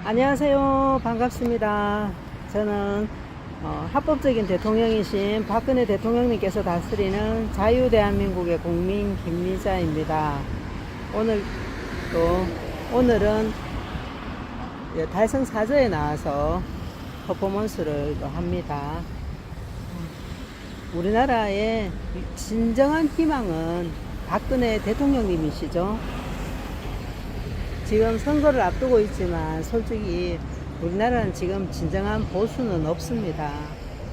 안녕하세요. 반갑습니다. 저는 합법적인 대통령이신 박근혜 대통령님께서 다스리는 자유대한민국의 국민 김미자입니다. 오늘은 달성 사저에 나와서 퍼포먼스를 또 합니다. 우리나라의 진정한 희망은 박근혜 대통령님이시죠. 지금 선거를 앞두고 있지만 솔직히 우리나라는 지금 진정한 보수는 없습니다.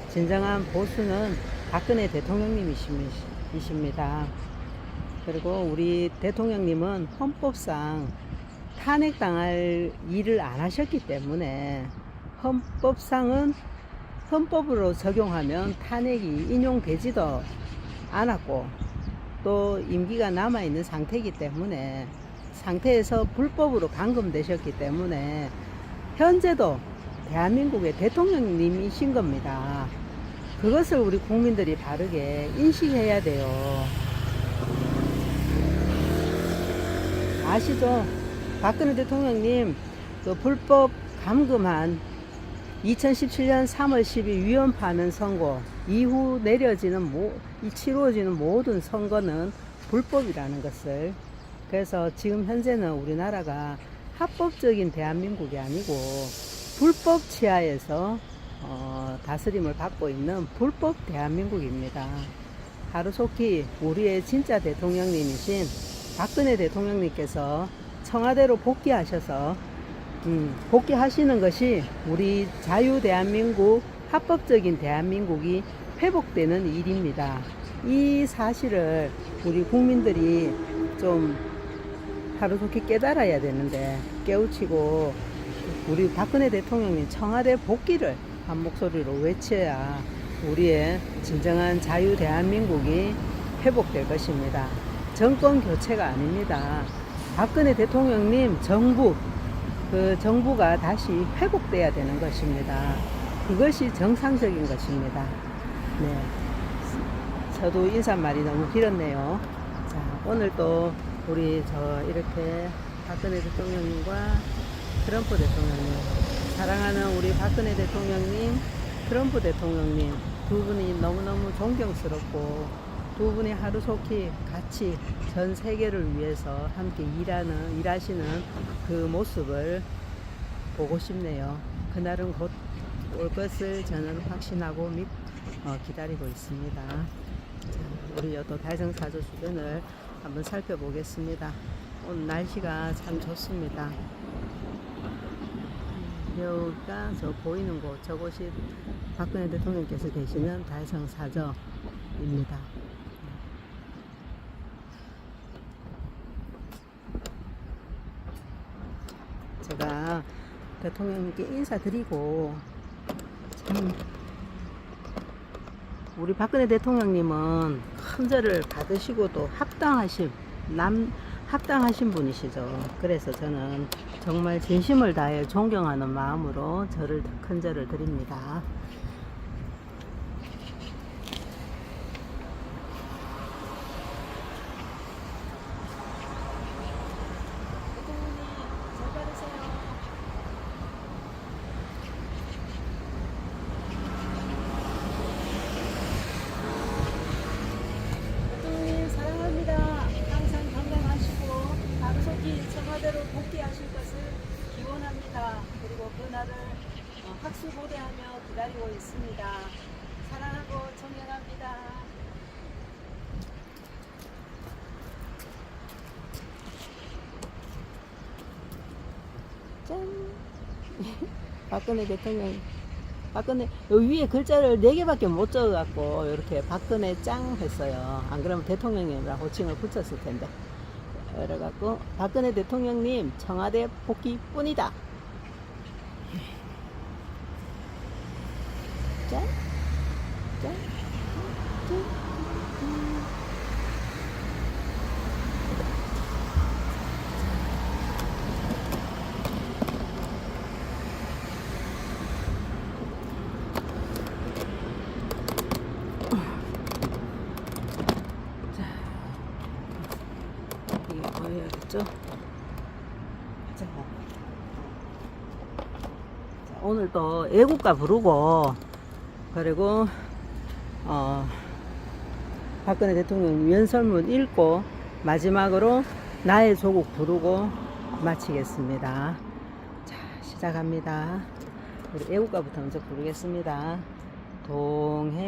진정한 보수는 박근혜 대통령님이십니다. 그리고 우리 대통령님은 헌법상 탄핵당할 일을 안 하셨기 때문에 헌법상은 헌법으로 적용하면 탄핵이 인용되지도 않았고 또 임기가 남아있는 상태이기 때문에 상태에서 불법으로 감금되셨기 때문에 현재도 대한민국의 대통령님이신 겁니다. 그것을 우리 국민들이 바르게 인식해야 돼요. 아시죠? 박근혜 대통령님 그 불법 감금한 2017년 3월 10일 위헌 파면 선고 이후 치루어지는 모든 선거는 불법이라는 것을, 그래서 지금 현재는 우리나라가 합법적인 대한민국이 아니고 불법 치하에서 다스림을 받고 있는 불법 대한민국입니다. 하루속히 우리의 진짜 대통령님이신 박근혜 대통령님께서 청와대로 복귀하셔서 복귀하시는 것이 우리 자유 대한민국, 합법적인 대한민국이 회복되는 일입니다. 이 사실을 우리 국민들이 좀 하루속히 깨달아야 되는데 깨우치고 우리 박근혜 대통령님 청와대 복귀를 한 목소리로 외쳐야 우리의 진정한 자유 대한민국이 회복될 것입니다. 정권 교체가 아닙니다. 박근혜 대통령님 그 정부가 다시 회복돼야 되는 것입니다. 그것이 정상적인 것입니다. 네, 저도 인사말이 너무 길었네요. 자, 오늘 또 우리 이렇게 박근혜 대통령님과 트럼프 대통령님, 사랑하는 우리 박근혜 대통령님, 트럼프 대통령님 두 분이 너무너무 존경스럽고 두 분이 하루속히 같이 전 세계를 위해서 함께 일하시는 그 모습을 보고 싶네요. 그날은 곧 올 것을 저는 확신하고 기다리고 있습니다. 자, 우리 또 달성사저 주변을 한번 살펴보겠습니다. 오늘 날씨가 참 좋습니다. 여기가 저 보이는 곳, 저곳이 박근혜 대통령께서 계시는 달성사저입니다. 제가 대통령님께 인사드리고, 참 우리 박근혜 대통령님은 큰 절을 받으시고 또 합당하신 분이시죠. 그래서 저는 정말 진심을 다해 존경하는 마음으로 큰 절을 드립니다. 청와대로 복귀하실 것을 기원합니다. 그리고 그날을 학수고대하며 기다리고 있습니다. 사랑하고 존경합니다. 짠! 박근혜 대통령, 여기 위에 글자를 4개밖에 못 적어갖고 이렇게 박근혜 짱 했어요. 안 그러면 대통령님이랑 호칭을 붙였을 텐데. 그래갖고 박근혜 대통령님 청와대 복귀 뿐이다. 짠, 짠, 짠. 이게 보여야겠죠? 자, 오늘 또 애국가 부르고, 그리고 박근혜 대통령 연설문 읽고 마지막으로 나의 조국 부르고 마치겠습니다. 자, 시작합니다. 우리 애국가부터 먼저 부르겠습니다. 동해물과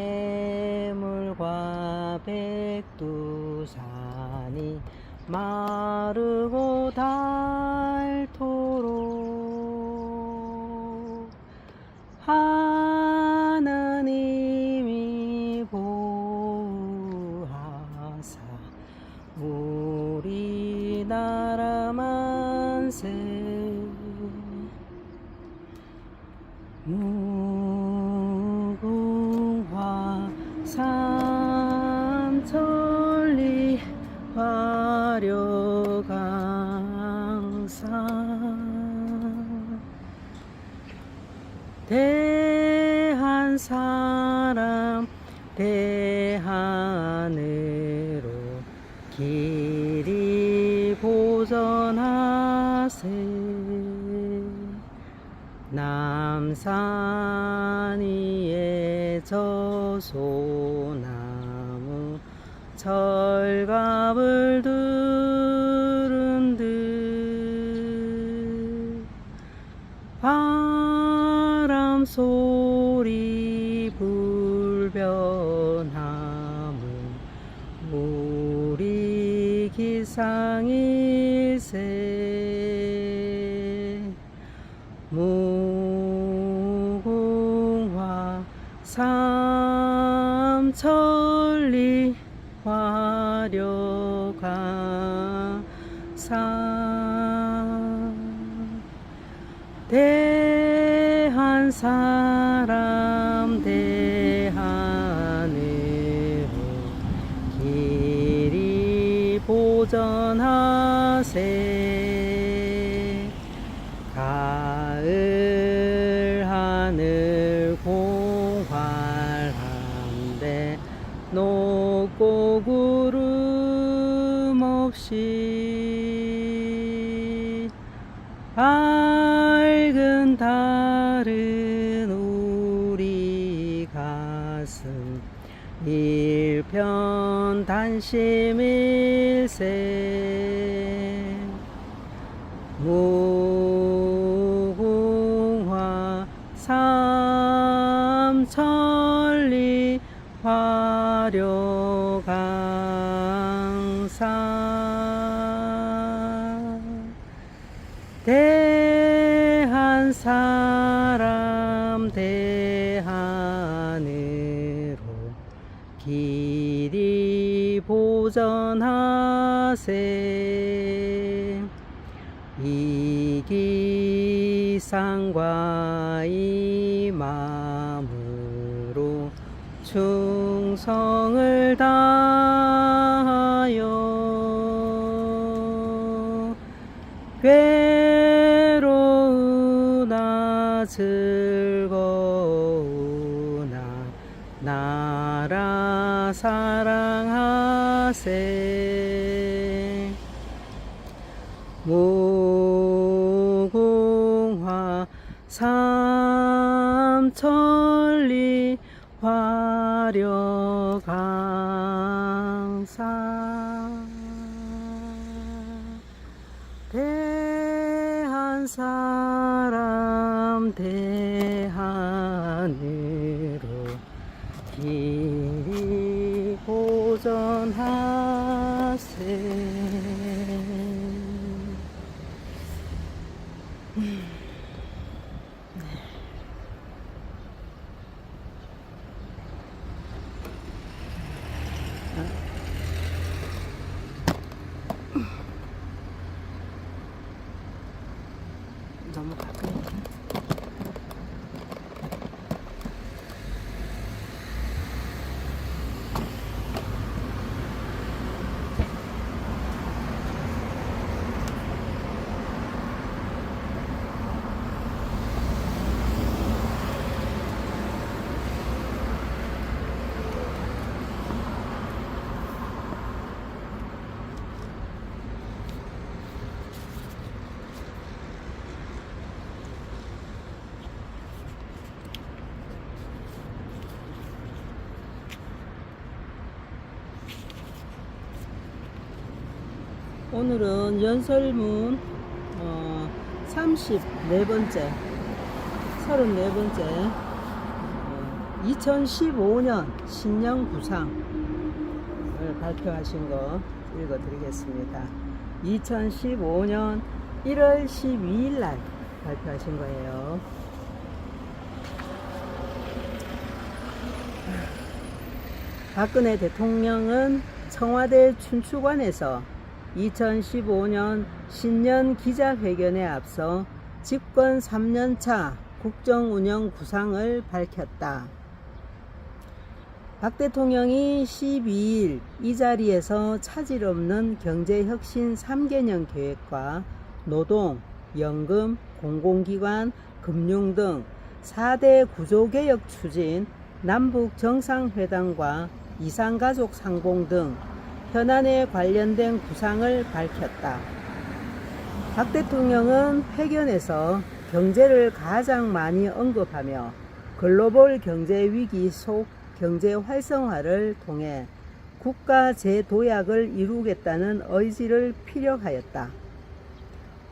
백두산이 마르고 닳도록 하느님이 보호하사 우리나라 만세 무궁화 삼천리 화려강산 대한 사람 대한으로 길이 보전하세 남산 위에 저소나무 철갑을 두른 듯 바람 소리 불변하무 우리 기상일세 무궁화 삼천리 화려강산 대한 사람 대한으로 길이 보전하세 가을 하늘 공활한데 높고 구름 없이 밝은 달은 우리 가슴 일편단심일세 무궁화 삼천리 화려강산 대한 사람 대한으로 길이 보전하세 이기상과 이 마음으로 충성을 다하여 괴로우나 즐거우나 나라 사랑하세 무궁화 삼천리 화려강산 대한 사람 대한으로 길이 보전하세 너무 가까이 오늘은 연설문 34번째 2015년 신년 구상을 발표하신 거 읽어드리겠습니다. 2015년 1월 12일 날 발표하신 거예요. 박근혜 대통령은 청와대 춘추관에서 2015년 신년 기자회견에 앞서 집권 3년차 국정운영 구상을 밝혔다. 박 대통령이 12일 이 자리에서 차질 없는 경제혁신 3개년 계획과 노동, 연금, 공공기관, 금융 등 4대 구조개혁 추진, 남북 정상회담과 이산가족 상봉 등 현안에 관련된 구상을 밝혔다. 박 대통령은 회견에서 경제를 가장 많이 언급하며 글로벌 경제 위기 속 경제 활성화를 통해 국가 재도약을 이루겠다는 의지를 피력하였다.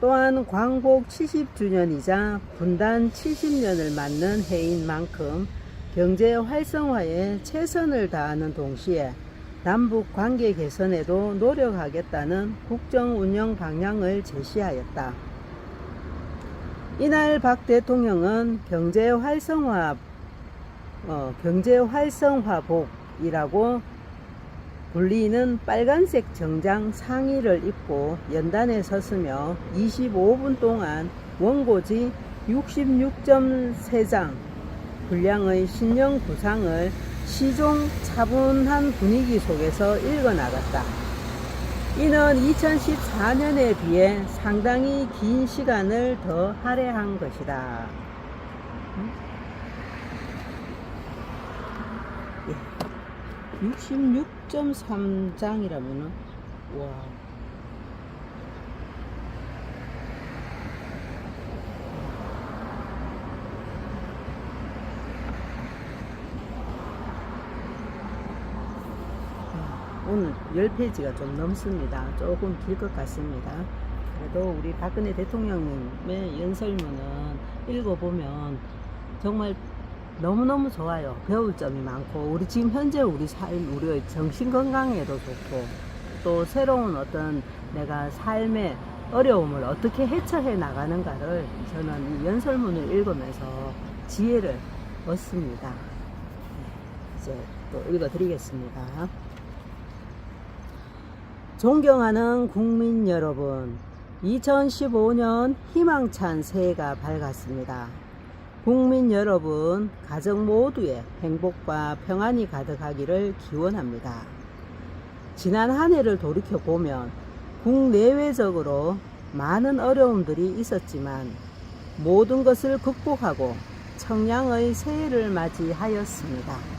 또한 광복 70주년이자 분단 70년을 맞는 해인 만큼 경제 활성화에 최선을 다하는 동시에 남북 관계 개선에도 노력하겠다는 국정 운영 방향을 제시하였다. 이날 박 대통령은 경제 활성화복이라고 불리는 빨간색 정장 상의를 입고 연단에 섰으며 25분 동안 원고지 66.3장 분량의 신년 구상을 시종 차분한 분위기 속에서 읽어나갔다. 이는 2014년에 비해 상당히 긴 시간을 더 할애한 것이다. 66.3장이라면은 와. 오늘 10페이지가 좀 넘습니다. 조금 길 것 같습니다. 그래도 우리 박근혜 대통령님의 연설문은 읽어보면 정말 너무너무 좋아요. 배울 점이 많고 우리 지금 현재 우리 삶, 우리의 정신건강에도 좋고 또 새로운 어떤 내가 삶의 어려움을 어떻게 헤쳐해 나가는가를 저는 이 연설문을 읽으면서 지혜를 얻습니다. 이제 또 읽어드리겠습니다. 존경하는 국민 여러분, 2015년 희망찬 새해가 밝았습니다. 국민 여러분, 가정 모두의 행복과 평안이 가득하기를 기원합니다. 지난 한 해를 돌이켜보면 국내외적으로 많은 어려움들이 있었지만 모든 것을 극복하고 청량의 새해를 맞이하였습니다.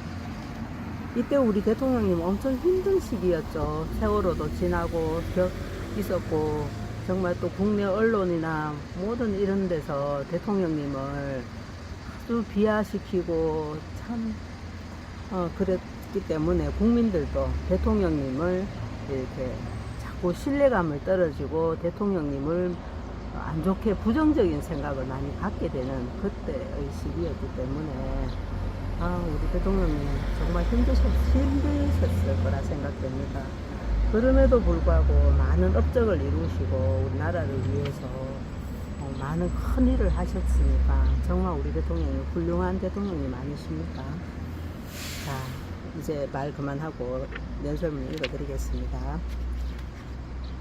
이때 우리 대통령님 엄청 힘든 시기였죠. 세월호도 지나고 있었고 정말 또 국내 언론이나 모든 이런 데서 대통령님을 아주 비하시키고 참 그랬기 때문에 국민들도 대통령님을 이렇게 자꾸 신뢰감을 떨어지고 대통령님을 안 좋게 부정적인 생각을 많이 갖게 되는 그때의 시기였기 때문에 우리 대통령님 정말 힘드셨을 거라 생각됩니다. 그럼에도 불구하고 많은 업적을 이루시고 우리나라를 위해서 많은 큰 일을 하셨으니까 정말 우리 대통령이 훌륭한 대통령님 아니십니까? 자, 이제 말 그만하고 연설문 읽어드리겠습니다.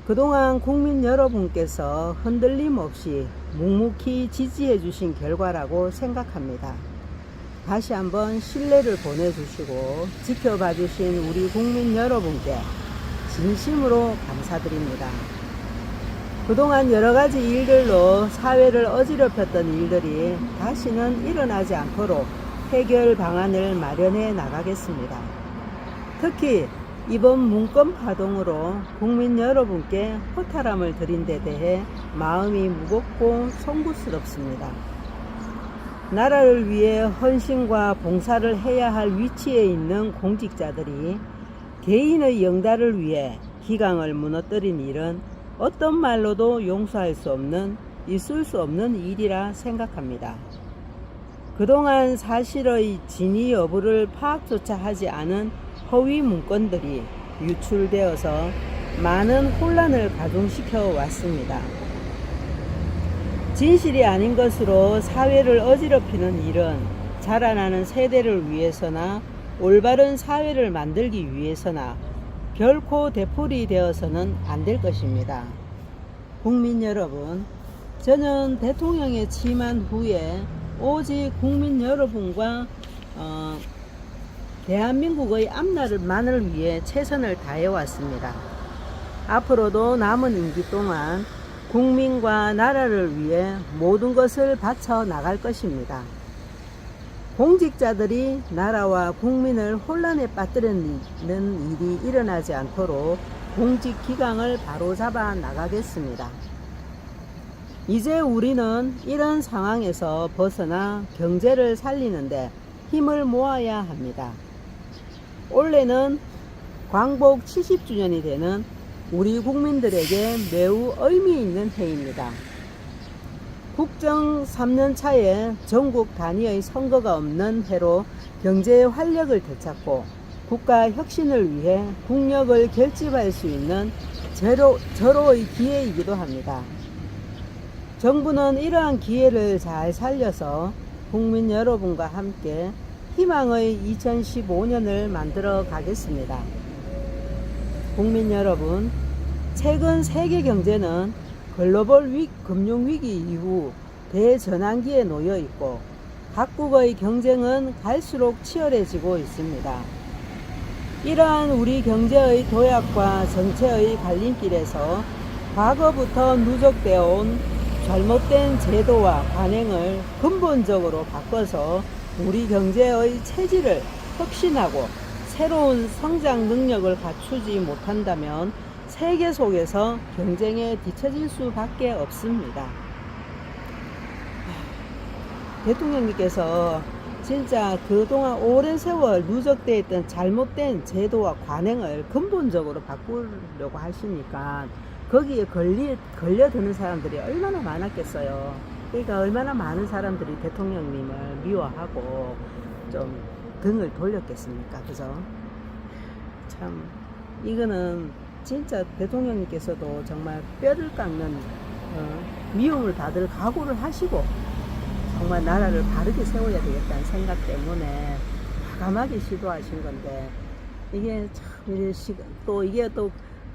그동안 국민 여러분께서 흔들림 없이 묵묵히 지지해 주신 결과라고 생각합니다. 다시 한번 신뢰를 보내주시고 지켜봐 주신 우리 국민 여러분께 진심으로 감사드립니다. 그동안 여러가지 일들로 사회를 어지럽혔던 일들이 다시는 일어나지 않도록 해결 방안을 마련해 나가겠습니다. 특히 이번 문건 파동으로 국민 여러분께 허탈함을 드린 데 대해 마음이 무겁고 송구스럽습니다. 나라를 위해 헌신과 봉사를 해야 할 위치에 있는 공직자들이 개인의 영달을 위해 기강을 무너뜨린 일은 어떤 말로도 용서할 수 없는, 있을 수 없는 일이라 생각합니다. 그동안 사실의 진위 여부를 파악조차 하지 않은 허위 문건들이 유출되어서 많은 혼란을 가중시켜 왔습니다. 진실이 아닌 것으로 사회를 어지럽히는 일은 자라나는 세대를 위해서나 올바른 사회를 만들기 위해서나 결코 되풀이 되어서는 안 될 것입니다. 국민 여러분, 저는 대통령에 취임한 후에 오직 국민 여러분과 대한민국의 앞날만을 위해 최선을 다해왔습니다. 앞으로도 남은 임기 동안 국민과 나라를 위해 모든 것을 바쳐 나갈 것입니다. 공직자들이 나라와 국민을 혼란에 빠뜨리는 일이 일어나지 않도록 공직 기강을 바로잡아 나가겠습니다. 이제 우리는 이런 상황에서 벗어나 경제를 살리는데 힘을 모아야 합니다. 올해는 광복 70주년이 되는 우리 국민들에게 매우 의미 있는 해입니다. 국정 3년 차에 전국 단위의 선거가 없는 해로 경제의 활력을 되찾고 국가 혁신을 위해 국력을 결집할 수 있는 절호의 기회이기도 합니다. 정부는 이러한 기회를 잘 살려서 국민 여러분과 함께 희망의 2015년을 만들어 가겠습니다. 국민 여러분, 최근 세계 경제는 글로벌 금융위기 이후 대전환기에 놓여 있고 각국의 경쟁은 갈수록 치열해지고 있습니다. 이러한 우리 경제의 도약과 정체의 갈림길에서 과거부터 누적되어 온 잘못된 제도와 관행을 근본적으로 바꿔서 우리 경제의 체질을 혁신하고 새로운 성장 능력을 갖추지 못한다면 세계 속에서 경쟁에 뒤처질 수밖에 없습니다. 대통령님께서 진짜 그동안 오랜 세월 누적되어 있던 잘못된 제도와 관행을 근본적으로 바꾸려고 하시니까 거기에 걸려드는 사람들이 얼마나 많았겠어요. 그러니까 얼마나 많은 사람들이 대통령님을 미워하고 좀 등을 돌렸겠습니까? 그죠? 참 이거는 진짜 대통령님께서도 정말 뼈를 깎는 미움을 받을 각오를 하시고 정말 나라를 바르게 세워야 되겠다는 생각 때문에 과감하게 시도하신 건데 이게 참 또 이게 또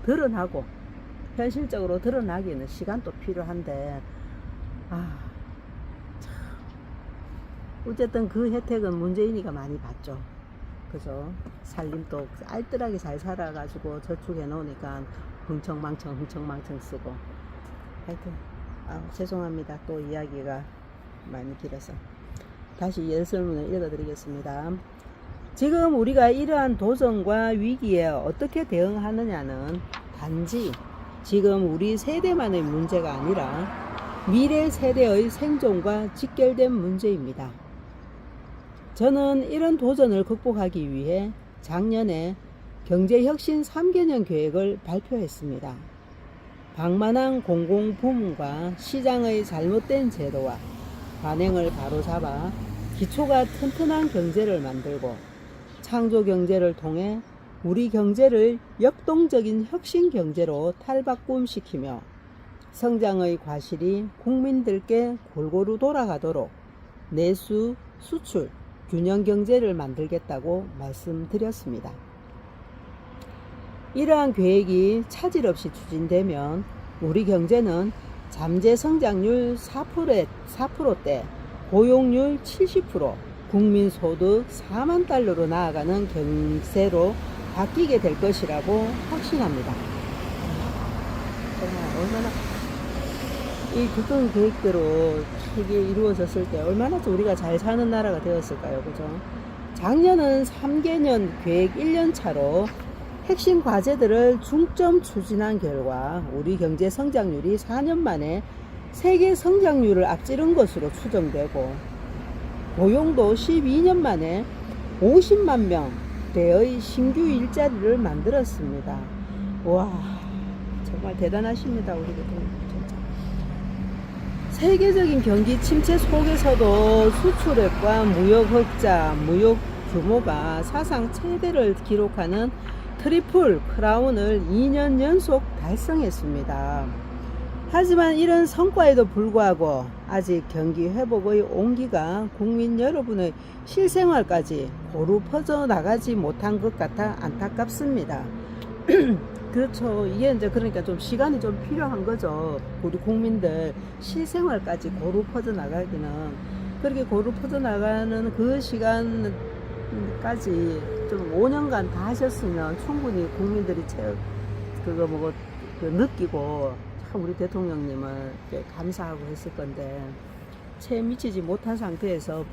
드러나고 현실적으로 드러나기에는 시간도 필요한데 참 어쨌든 그 혜택은 문재인이가 많이 받죠. 그죠? 살림도 알뜰하게 잘 살아가지고 저축해 놓으니까 흥청망청 쓰고 하여튼 죄송합니다. 또 이야기가 많이 길어서 다시 예설문을 읽어드리겠습니다. 지금 우리가 이러한 도전과 위기에 어떻게 대응하느냐는 단지 지금 우리 세대만의 문제가 아니라 미래 세대의 생존과 직결된 문제입니다. 저는 이런 도전을 극복하기 위해 작년에 경제혁신 3개년 계획을 발표했습니다. 방만한 공공부문과 시장의 잘못된 제도와 관행을 바로잡아 기초가 튼튼한 경제를 만들고 창조 경제를 통해 우리 경제를 역동적인 혁신 경제로 탈바꿈시키며 성장의 과실이 국민들께 골고루 돌아가도록 내수, 수출, 균형 경제를 만들겠다고 말씀드렸습니다. 이러한 계획이 차질 없이 추진되면 우리 경제는 잠재 성장률 4%대, 고용률 70%, 국민소득 4만 달러로 나아가는 경제로 바뀌게 될 것이라고 확신합니다. 얼마나 이 국정 계획대로 이게 이루어졌을 때 얼마나 우리가 잘 사는 나라가 되었을까요? 그죠? 작년은 3개년 계획 1년 차로 핵심 과제들을 중점 추진한 결과 우리 경제 성장률이 4년 만에 세계 성장률을 앞지른 것으로 추정되고 고용도 12년 만에 50만 명대의 신규 일자리를 만들었습니다. 와, 정말 대단하십니다. 우리 대통령 진짜. 세계적인 경기 침체 속에서도 수출액과 무역 흑자, 무역 규모가 사상 최대를 기록하는 트리플 크라운을 2년 연속 달성했습니다. 하지만 이런 성과에도 불구하고 아직 경기 회복의 온기가 국민 여러분의 실생활까지 고루 퍼져나가지 못한 것 같아 안타깝습니다. 그렇죠. 이게 이제 그러니까 좀 시간이 좀 필요한 거죠. 우리 국민들 실생활까지 고루 퍼져나가기는. 그렇게 고루 퍼져나가는 그 시간까지 좀 5년간 다 하셨으면 충분히 국민들이 그거 뭐 느끼고 참 우리 대통령님을 감사하고 했을 건데 채 미치지 못한 상태에서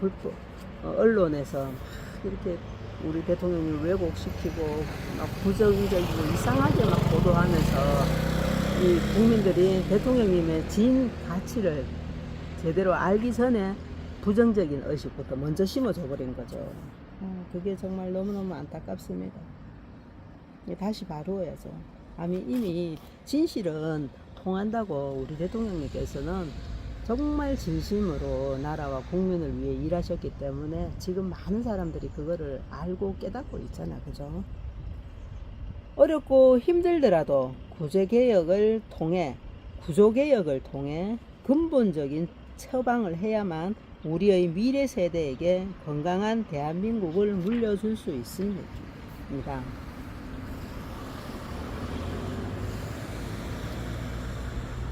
언론에서 막 이렇게 우리 대통령님을 왜곡시키고 막 부정적이고 이상하게 막 보도하면서 이 국민들이 대통령님의 진 가치를 제대로 알기 전에 부정적인 의식부터 먼저 심어줘 버린 거죠. 그게 정말 너무너무 안타깝습니다. 다시 바로해야죠. 이미 진실은 통한다고 우리 대통령님께서는 정말 진심으로 나라와 국민을 위해 일하셨기 때문에 지금 많은 사람들이 그거를 알고 깨닫고 있잖아. 그죠? 어렵고 힘들더라도 구조개혁을 통해 근본적인 처방을 해야만 우리의 미래 세대에게 건강한 대한민국을 물려줄 수 있습니다.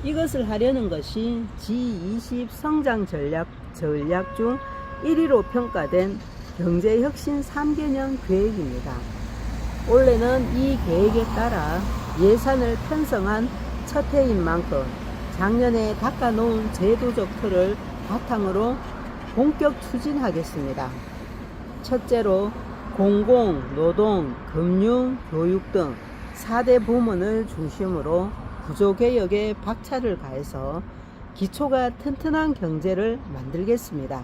이것을 하려는 것이 G20 성장 전략 중 1위로 평가된 경제혁신 3개년 계획입니다. 올해는 이 계획에 따라 예산을 편성한 첫 해인 만큼 작년에 닦아놓은 제도적 틀을 바탕으로 본격 추진하겠습니다. 첫째로 공공, 노동, 금융, 교육 등 4대 부문을 중심으로 구조개혁에 박차를 가해서 기초가 튼튼한 경제를 만들겠습니다.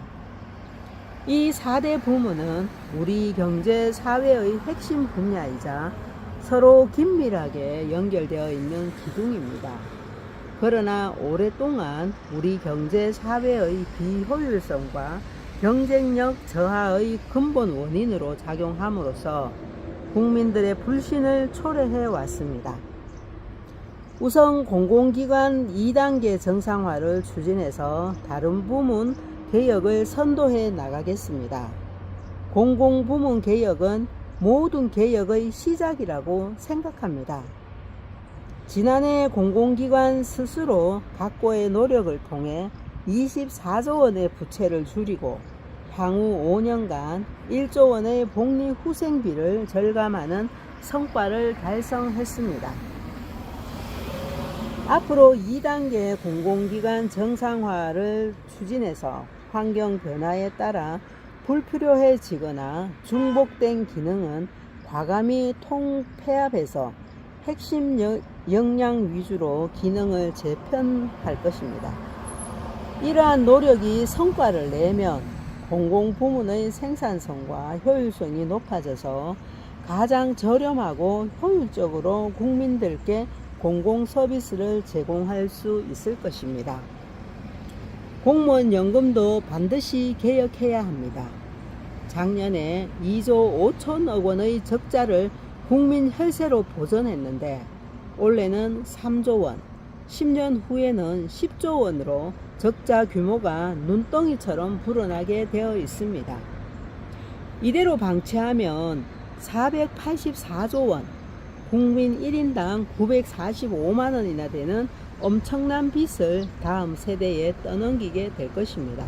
이 4대 부문은 우리 경제 사회의 핵심 분야이자 서로 긴밀하게 연결되어 있는 기둥입니다. 그러나 오랫동안 우리 경제 사회의 비효율성과 경쟁력 저하의 근본 원인으로 작용함으로써 국민들의 불신을 초래해 왔습니다. 우선 공공기관 2단계 정상화를 추진해서 다른 부문 개혁을 선도해 나가겠습니다. 공공부문 개혁은 모든 개혁의 시작이라고 생각합니다. 지난해 공공기관 스스로 각고의 노력을 통해 24조 원의 부채를 줄이고 향후 5년간 1조 원의 복리후생비를 절감하는 성과를 달성했습니다. 앞으로 2단계 공공기관 정상화를 추진해서 환경 변화에 따라 불필요해지거나 중복된 기능은 과감히 통폐합해서 핵심 역량 위주로 기능을 재편할 것입니다. 이러한 노력이 성과를 내면 공공부문의 생산성과 효율성이 높아져서 가장 저렴하고 효율적으로 국민들께 공공 서비스를 제공할 수 있을 것입니다. 공무원 연금도 반드시 개혁해야 합니다. 작년에 2조 5천억 원의 적자를 국민 혈세로 보전했는데 올해는 3조 원, 10년 후에는 10조 원으로 적자 규모가 눈덩이처럼 불어나게 되어 있습니다. 이대로 방치하면 484조 원, 국민 1인당 945만 원이나 되는 엄청난 빚을 다음 세대에 떠넘기게 될 것입니다.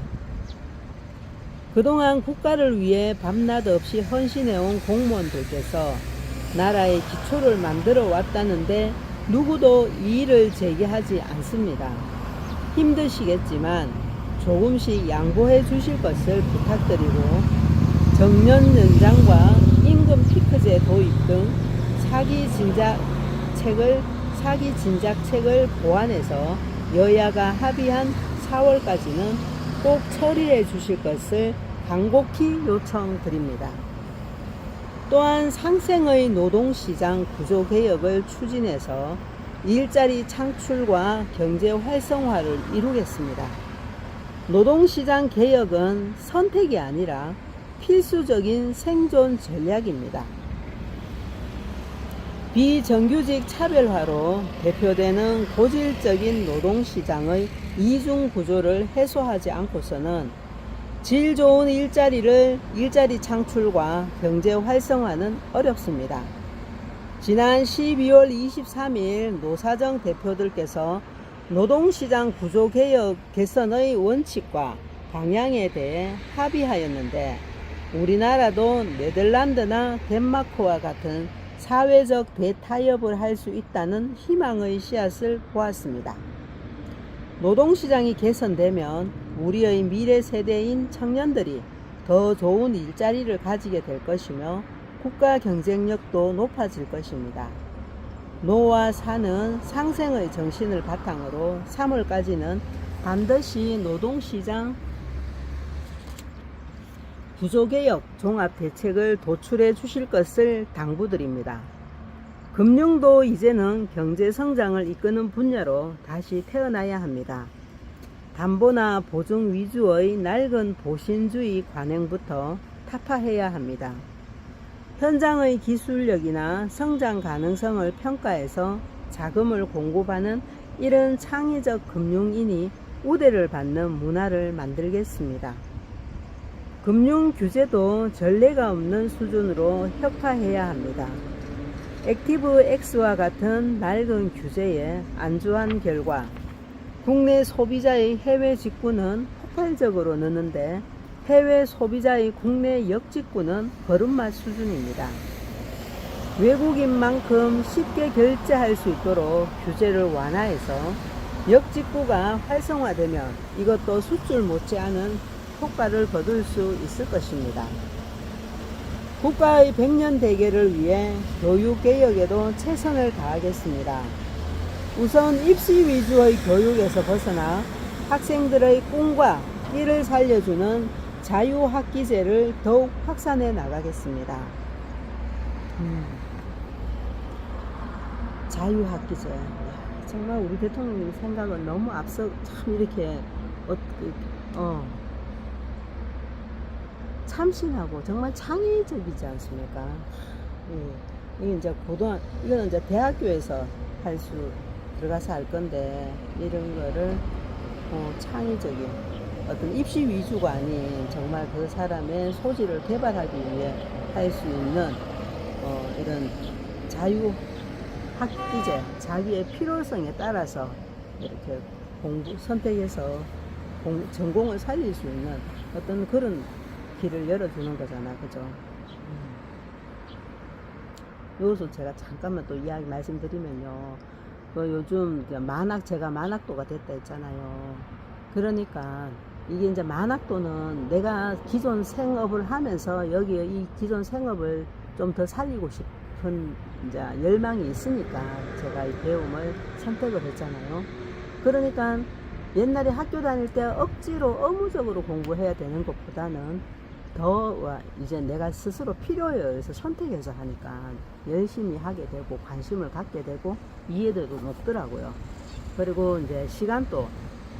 그동안 국가를 위해 밤낮 없이 헌신해온 공무원들께서 나라의 기초를 만들어 왔다는데 누구도 이의를 제기하지 않습니다. 힘드시겠지만 조금씩 양보해 주실 것을 부탁드리고 정년 연장과 임금 피크제 도입 등 사기 진작책을 보완해서 여야가 합의한 4월까지는 꼭 처리해 주실 것을 간곡히 요청드립니다. 또한 상생의 노동시장 구조개혁을 추진해서 일자리 창출과 경제 활성화를 이루겠습니다. 노동시장 개혁은 선택이 아니라 필수적인 생존 전략입니다. 비정규직 차별화로 대표되는 고질적인 노동시장의 이중 구조를 해소하지 않고서는 질 좋은 일자리 창출과 경제 활성화는 어렵습니다. 지난 12월 23일 노사정 대표들께서 노동시장 구조개혁 개선의 원칙과 방향에 대해 합의하였는데, 우리나라도 네덜란드나 덴마크와 같은 사회적 대타협을 할 수 있다는 희망의 씨앗을 보았습니다. 노동시장이 개선되면 우리의 미래 세대인 청년들이 더 좋은 일자리를 가지게 될 것이며 국가 경쟁력도 높아질 것입니다. 노와 사는 상생의 정신을 바탕으로 3월까지는 반드시 노동시장 구조개혁 종합대책을 도출해 주실 것을 당부드립니다. 금융도 이제는 경제성장을 이끄는 분야로 다시 태어나야 합니다. 담보나 보증 위주의 낡은 보신주의 관행부터 타파해야 합니다. 현장의 기술력이나 성장 가능성을 평가해서 자금을 공급하는 이런 창의적 금융인이 우대를 받는 문화를 만들겠습니다. 금융 규제도 전례가 없는 수준으로 혁파해야 합니다. 액티브 X와 같은 낡은 규제에 안주한 결과 국내 소비자의 해외 직구는 폭발적으로 느는데 해외 소비자의 국내 역직구는 걸음마 수준입니다. 외국인만큼 쉽게 결제할 수 있도록 규제를 완화해서 역직구가 활성화되면 이것도 숫줄 못지않은 효과를 거둘 수 있을 것입니다. 국가의 100년 대계를 위해 교육개혁에도 최선을 다하겠습니다. 우선 입시 위주의 교육에서 벗어나 학생들의 꿈과 끼를 살려주는 자유학기제를 더욱 확산해 나가겠습니다. 자유학기제. 정말 우리 대통령님 생각은 너무 앞서 참 이렇게 참신하고 정말 창의적이지 않습니까? 이게 이제 이거는 이제 대학교에서 들어가서 할 건데, 이런 거를 창의적인 어떤 입시 위주가 아닌 정말 그 사람의 소질을 개발하기 위해 할 수 있는 이런 자유 학기제, 자기의 필요성에 따라서 이렇게 선택해서 전공을 살릴 수 있는 어떤 그런 길을 열어주는 거잖아, 그죠? 여기서 제가 잠깐만 또 이야기 말씀드리면요, 요즘 제가 만학도가 됐다 했잖아요. 그러니까 이게 이제 만학도는 내가 기존 생업을 하면서 여기에 이 기존 생업을 좀 더 살리고 싶은 이제 열망이 있으니까 제가 이 배움을 선택을 했잖아요. 그러니까 옛날에 학교 다닐 때 억지로 의무적으로 공부해야 되는 것보다는 더 이제 내가 스스로 필요에 의해서 선택해서 하니까 열심히 하게 되고 관심을 갖게 되고 이해도도 높더라고요. 그리고 이제 시간도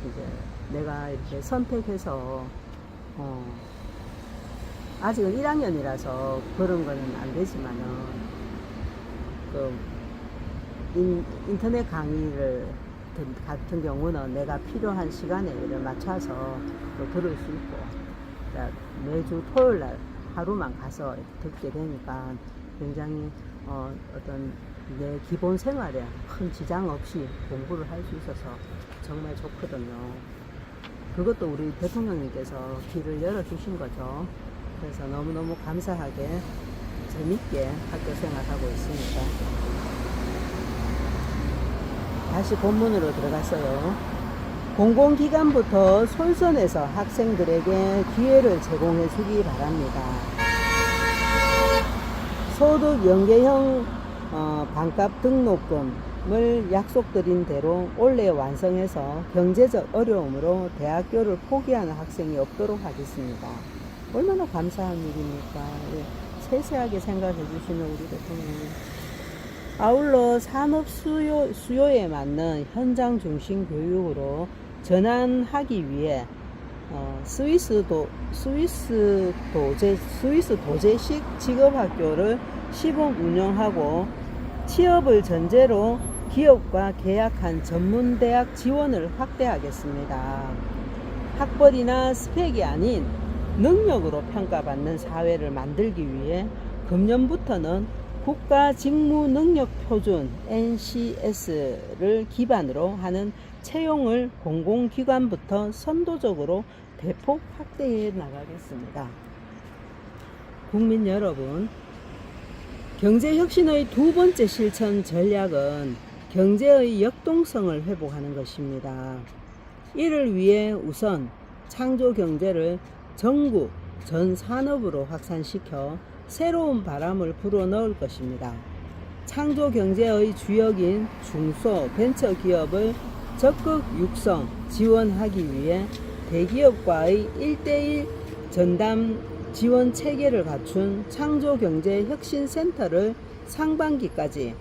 이제 내가 이렇게 선택해서 아직은 1학년이라서 그런 거는 안 되지만은 인터넷 강의를 같은 경우는 내가 필요한 시간에 맞춰서 또 들을 수 있고, 매주 토요일 날 하루만 가서 듣게 되니까 굉장히 어떤 내 기본 생활에 큰 지장 없이 공부를 할 수 있어서 정말 좋거든요. 그것도 우리 대통령님께서 길을 열어주신 거죠. 그래서 너무너무 감사하게 재밌게 학교 생활하고 있습니다. 다시 본문으로 들어갔어요. 공공기관부터 솔선해서 학생들에게 기회를 제공해 주기 바랍니다. 소득 연계형 반값 등록금을 약속드린 대로 올해 완성해서 경제적 어려움으로 대학교를 포기하는 학생이 없도록 하겠습니다. 얼마나 감사한 일입니까? 세세하게 생각해 주시는 우리 대통령님 아울러 산업 수요에 맞는 현장 중심 교육으로 전환하기 위해 스위스 도제식 직업학교를 시범 운영하고 취업을 전제로 기업과 계약한 전문대학 지원을 확대하겠습니다. 학벌이나 스펙이 아닌 능력으로 평가받는 사회를 만들기 위해 금년부터는 국가직무능력표준 NCS를 기반으로 하는 채용을 공공기관부터 선도적으로 대폭 확대해 나가겠습니다. 국민 여러분, 경제혁신의 두 번째 실천 전략은 경제의 역동성을 회복하는 것입니다. 이를 위해 우선 창조경제를 전국 전 산업으로 확산시켜 새로운 바람을 불어넣을 것입니다. 창조경제의 주역인 중소 벤처기업을 적극 육성, 지원하기 위해 대기업과의 1:1 전담 지원 체계를 갖춘 창조경제혁신센터를 상반기까지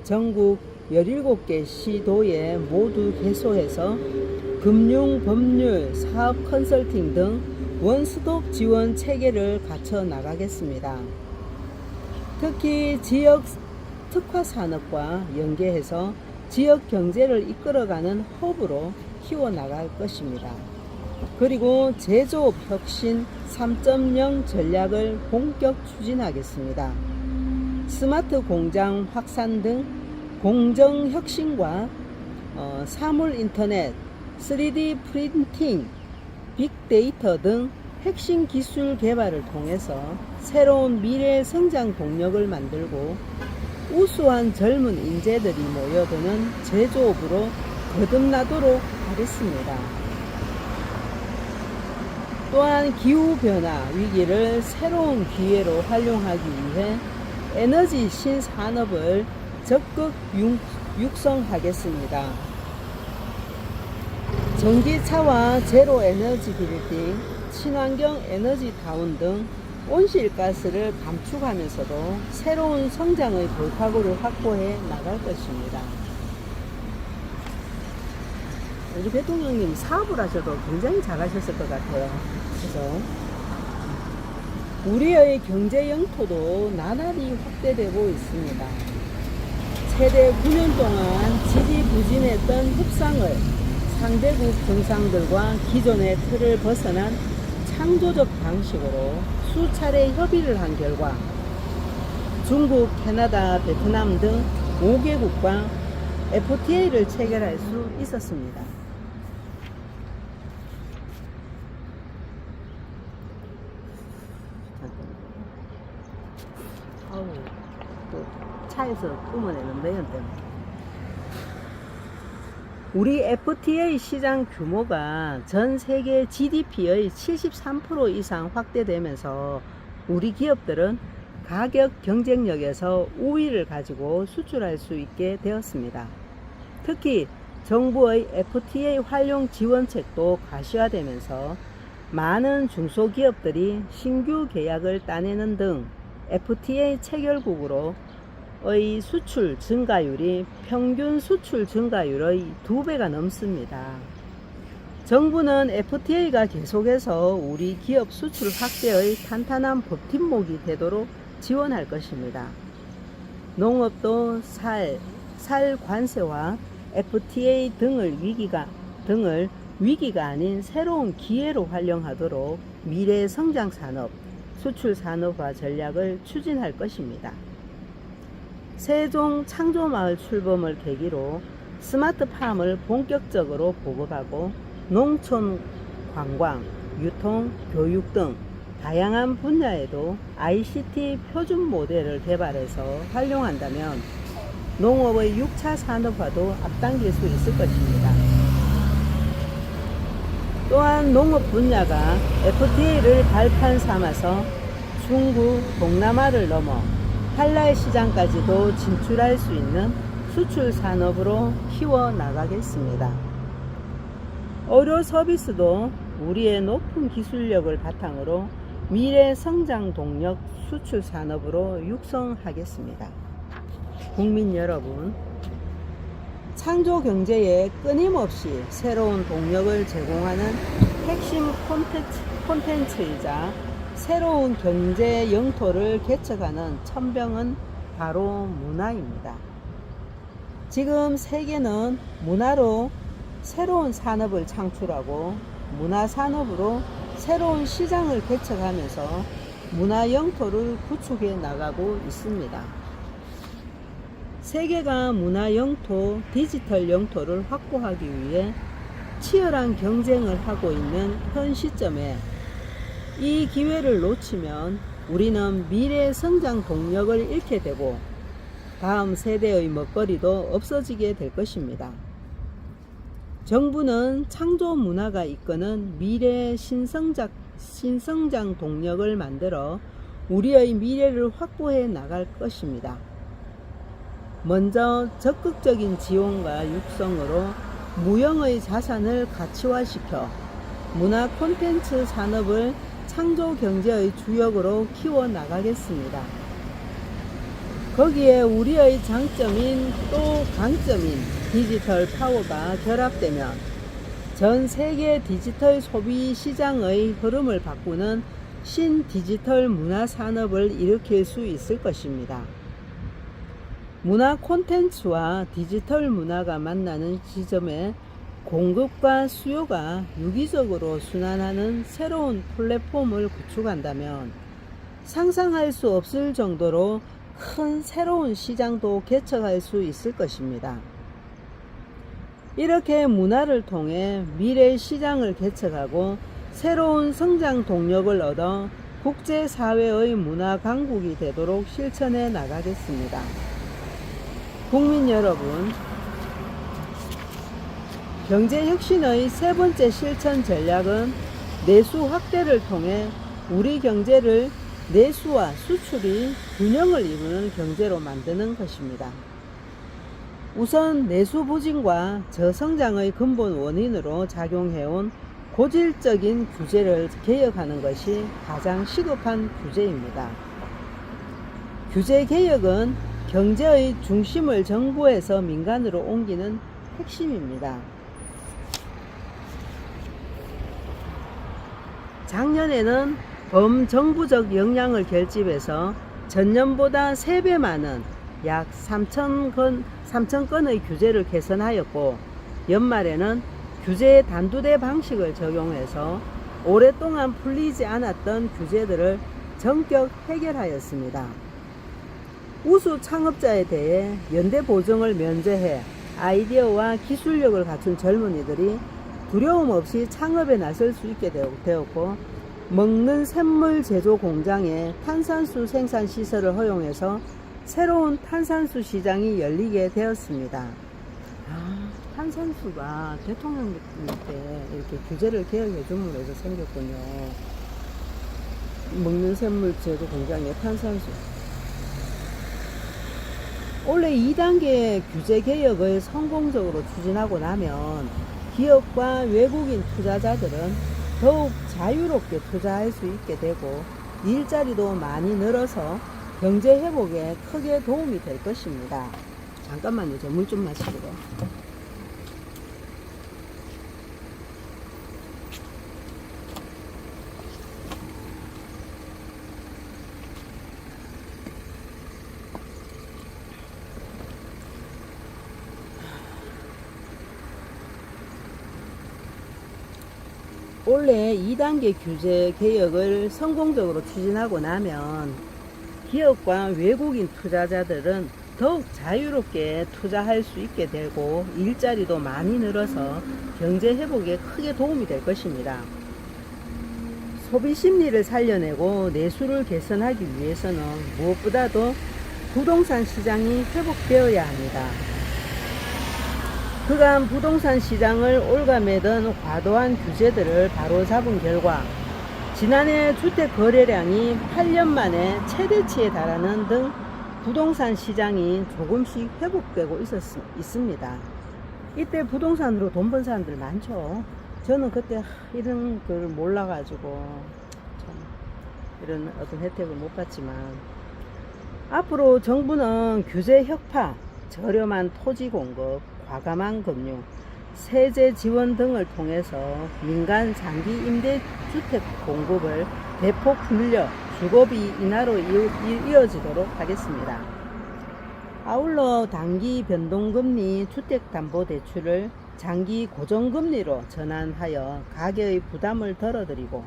전국 17개 시도에 모두 개소해서 금융, 법률, 사업 컨설팅 등 원스톱 지원 체계를 갖춰 나가겠습니다. 특히 지역 특화 산업과 연계해서 지역 경제를 이끌어가는 허브로 키워나갈 것입니다. 그리고 제조업 혁신 3.0 전략을 본격 추진하겠습니다. 스마트 공장 확산 등 공정 혁신과 사물 인터넷, 3D 프린팅, 빅데이터 등 핵심 기술 개발을 통해서 새로운 미래 성장 동력을 만들고 우수한 젊은 인재들이 모여드는 제조업으로 거듭나도록 하겠습니다. 또한 기후변화 위기를 새로운 기회로 활용하기 위해 에너지 신산업을 적극 육성하겠습니다. 전기차와 제로 에너지 빌딩, 친환경 에너지 타운 등 온실가스를 감축하면서도 새로운 성장의 돌파구를 확보해 나갈 것입니다. 우리 대통령님 사업을 하셔도 굉장히 잘하셨을 것 같아요. 그래서 우리의 경제 영토도 나날이 확대되고 있습니다. 최대 9년 동안 지지부진했던 협상을 상대국 정상들과 기존의 틀을 벗어난 창조적 방식으로 수차례 협의를 한 결과 중국, 캐나다, 베트남 등 5개국과 FTA를 체결할 수 있었습니다. 또 차에서 뿜어내는 매연 때문에. 우리 FTA 시장 규모가 전 세계 GDP의 73% 이상 확대되면서 우리 기업들은 가격 경쟁력에서 우위를 가지고 수출할 수 있게 되었습니다. 특히 정부의 FTA 활용 지원책도 가시화되면서 많은 중소기업들이 신규 계약을 따내는 등 FTA 체결국으로 의 수출 증가율이 평균 수출 증가율의 2배가 넘습니다. 정부는 FTA가 계속해서 우리 기업 수출 확대의 탄탄한 버팀목이 되도록 지원할 것입니다. 농업도 쌀 관세와 FTA 등을 위기가 아닌 새로운 기회로 활용하도록 미래 성장 산업, 수출 산업화 전략을 추진할 것입니다. 세종 창조마을 출범을 계기로 스마트팜을 본격적으로 보급하고 농촌 관광, 유통, 교육 등 다양한 분야에도 ICT 표준 모델을 개발해서 활용한다면 농업의 6차 산업화도 앞당길 수 있을 것입니다. 또한 농업 분야가 FTA를 발판 삼아서 중국, 동남아를 넘어 한라의 시장까지도 진출할 수 있는 수출 산업으로 키워나가겠습니다. 의료 서비스도 우리의 높은 기술력을 바탕으로 미래 성장 동력 수출 산업으로 육성하겠습니다. 국민 여러분, 창조 경제에 끊임없이 새로운 동력을 제공하는 핵심 콘텐츠이자 새로운 경제 영토를 개척하는 천병은 바로 문화입니다. 지금 세계는 문화로 새로운 산업을 창출하고 문화 산업으로 새로운 시장을 개척하면서 문화 영토를 구축해 나가고 있습니다. 세계가 문화 영토, 디지털 영토를 확보하기 위해 치열한 경쟁을 하고 있는 현 시점에 이 기회를 놓치면 우리는 미래 성장 동력을 잃게 되고 다음 세대의 먹거리도 없어지게 될 것입니다. 정부는 창조 문화가 이끄는 미래 신성장 동력을 만들어 우리의 미래를 확보해 나갈 것입니다. 먼저 적극적인 지원과 육성으로 무형의 자산을 가치화시켜 문화 콘텐츠 산업을 창조 경제의 주역으로 키워 나가겠습니다. 거기에 우리의 장점인 또 강점인 디지털 파워가 결합되면 전 세계 디지털 소비 시장의 흐름을 바꾸는 신디지털 문화 산업을 일으킬 수 있을 것입니다. 문화 콘텐츠와 디지털 문화가 만나는 지점에 공급과 수요가 유기적으로 순환하는 새로운 플랫폼을 구축한다면 상상할 수 없을 정도로 큰 새로운 시장도 개척할 수 있을 것입니다. 이렇게 문화를 통해 미래 시장을 개척하고 새로운 성장 동력을 얻어 국제사회의 문화 강국이 되도록 실천해 나가겠습니다. 국민 여러분, 경제혁신의 세 번째 실천 전략은 내수 확대를 통해 우리 경제를 내수와 수출이 균형을 이루는 경제로 만드는 것입니다. 우선 내수 부진과 저성장의 근본 원인으로 작용해온 고질적인 규제를 개혁하는 것이 가장 시급한 규제입니다. 규제 개혁은 경제의 중심을 정부에서 민간으로 옮기는 핵심입니다. 작년에는 범정부적 역량을 결집해서 전년보다 3배 많은 약 3,000건의 규제를 개선하였고, 연말에는 규제 단두대 방식을 적용해서 오랫동안 풀리지 않았던 규제들을 전격 해결하였습니다. 우수 창업자에 대해 연대 보증을 면제해 아이디어와 기술력을 갖춘 젊은이들이 두려움 없이 창업에 나설 수 있게 되었고, 먹는 샘물 제조 공장에 탄산수 생산 시설을 허용해서 새로운 탄산수 시장이 열리게 되었습니다. 탄산수가 대통령 때 이렇게 규제를 개혁해 줌으로 해서 생겼군요. 먹는 샘물 제조 공장에 탄산수. 원래 2단계 규제 개혁을 성공적으로 추진하고 나면 기업과 외국인 투자자들은 더욱 자유롭게 투자할 수 있게 되고 일자리도 많이 늘어서 경제 회복에 크게 도움이 될 것입니다. 잠깐만요. 저 물 좀 마시고요. 원래 2단계 규제 개혁을 성공적으로 추진하고 나면 기업과 외국인 투자자들은 더욱 자유롭게 투자할 수 있게 되고 일자리도 많이 늘어서 경제 회복에 크게 도움이 될 것입니다. 소비 심리를 살려내고 내수를 개선하기 위해서는 무엇보다도 부동산 시장이 회복되어야 합니다. 그간 부동산 시장을 올가매던 과도한 규제들을 바로잡은 결과 지난해 주택 거래량이 8년 만에 최대치에 달하는 등 부동산 시장이 조금씩 회복되고 있습니다. 이때 부동산으로 돈 번 사람들 많죠. 저는 그때 이런 걸 몰라가지고 참 이런 어떤 혜택을 못 받지만 앞으로 정부는 규제 혁파, 저렴한 토지 공급, 과감한 금융, 세제 지원 등을 통해서 민간 장기 임대 주택 공급을 대폭 늘려 주거비 인하로 이어지도록 하겠습니다. 아울러 단기 변동금리 주택담보대출을 장기 고정금리로 전환하여 가계의 부담을 덜어드리고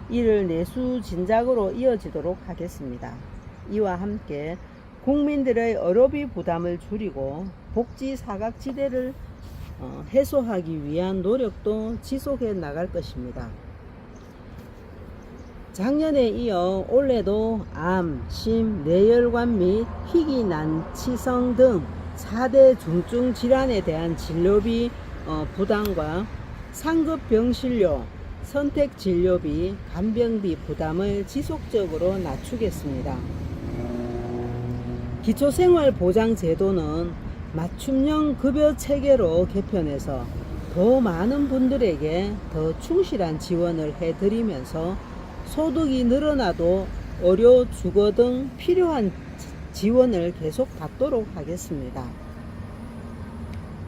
이를 내수 진작으로 이어지도록 하겠습니다. 이와 함께 국민들의 어려비 부담을 줄이고 복지 사각지대를 해소하기 위한 노력도 지속해 나갈 것입니다. 작년에 이어 올해도 암, 심, 뇌혈관 및 희귀난치성 등 4대 중증 질환에 대한 진료비 부담과 상급 병실료, 선택 진료비, 간병비 부담을 지속적으로 낮추겠습니다. 기초생활보장제도는 맞춤형 급여 체계로 개편해서 더 많은 분들에게 더 충실한 지원을 해드리면서 소득이 늘어나도 의료, 주거 등 필요한 지원을 계속 받도록 하겠습니다.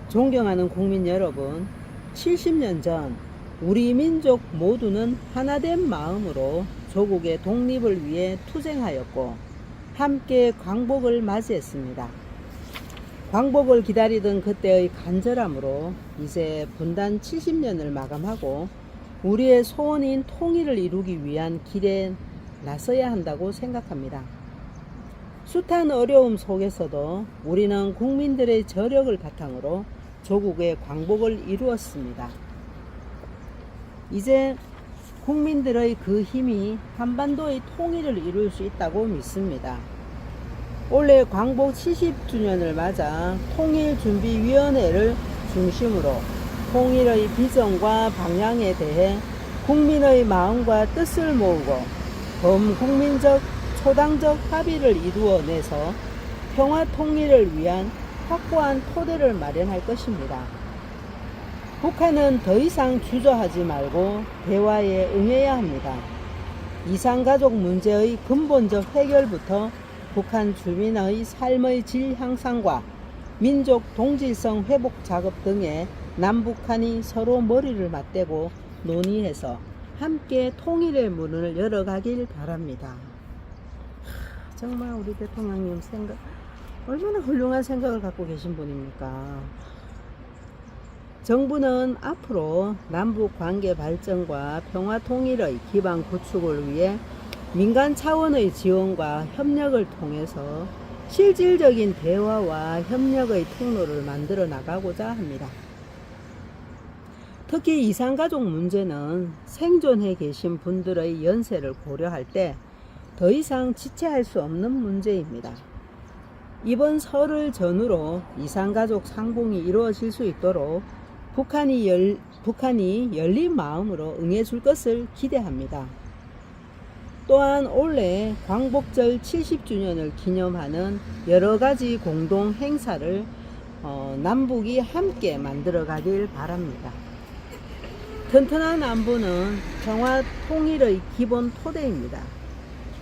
존경하는 국민 여러분, 70년 전 우리 민족 모두는 하나된 마음으로 조국의 독립을 위해 투쟁하였고 함께 광복을 맞이했습니다. 광복을 기다리던 그때의 간절함으로 이제 분단 70년을 마감하고 우리의 소원인 통일을 이루기 위한 길에 나서야 한다고 생각합니다. 숱한 어려움 속에서도 우리는 국민들의 저력을 바탕으로 조국의 광복을 이루었습니다. 이제 국민들의 그 힘이 한반도의 통일을 이룰 수 있다고 믿습니다. 올해 광복 70주년을 맞아 통일준비위원회를 중심으로 통일의 비전과 방향에 대해 국민의 마음과 뜻을 모으고 범국민적 초당적 합의를 이루어내서 평화 통일을 위한 확고한 토대를 마련할 것입니다. 북한은 더 이상 주저하지 말고 대화에 응해야 합니다. 이산가족 문제의 근본적 해결부터 북한 주민의 삶의 질 향상과 민족 동질성 회복 작업 등에 남북한이 서로 머리를 맞대고 논의해서 함께 통일의 문을 열어가길 바랍니다. 정말 우리 대통령님 생각 얼마나 훌륭한 생각을 갖고 계신 분입니까? 정부는 앞으로 남북 관계 발전과 평화 통일의 기반 구축을 위해 민간 차원의 지원과 협력을 통해서 실질적인 대화와 협력의 통로를 만들어 나가고자 합니다. 특히 이산가족 문제는 생존해 계신 분들의 연세를 고려할 때 더 이상 지체할 수 없는 문제입니다. 이번 설을 전후로 이산가족 상봉이 이루어질 수 있도록 북한이 열린 마음으로 응해줄 것을 기대합니다. 또한 올해 광복절 70주년을 기념하는 여러가지 공동 행사를 남북이 함께 만들어 가길 바랍니다. 튼튼한 안보는 평화 통일의 기본 토대입니다.